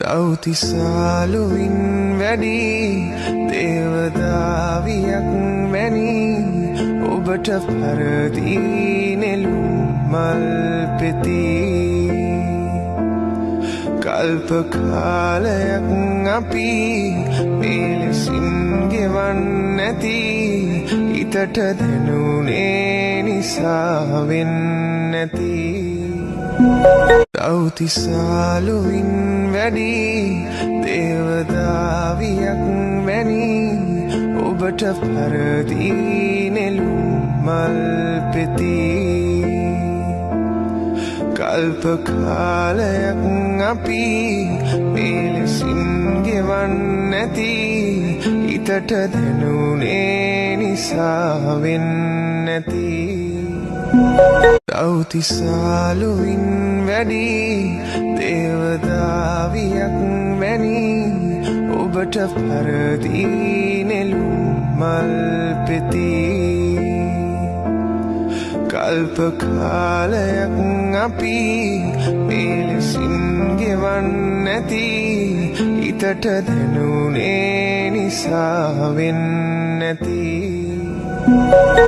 දවතිසාලුවින් වැඩි දේවදාවියක් වැනි ඔබට පරදී නෙළුම් මල් පෙති කල්ප කාලයක් අපි මෙලෙසින් ගෙවන්නැති හිතට දැනුනේ නිසා වෙන්නැති දවතිසාලුවින් වැඩි දේවදාවියක් වැනි ඔබට පරදී නෙළුම් මල් පෙති කල්ප කාලයක් අපි මෙලෙසින් ගෙවන්නැති හිතට දැනුනේ නිසා වෙන්නැති දවතිසාලුවින් වැඩි දේවදාවියක් වැනි ඔබට පරදී නෙළුම් මල් පෙති කල්ප කාලයක් අපි මෙලෙසින් ගෙවන්නැති හිතට දැනුනේ නිසා වෙන්නැති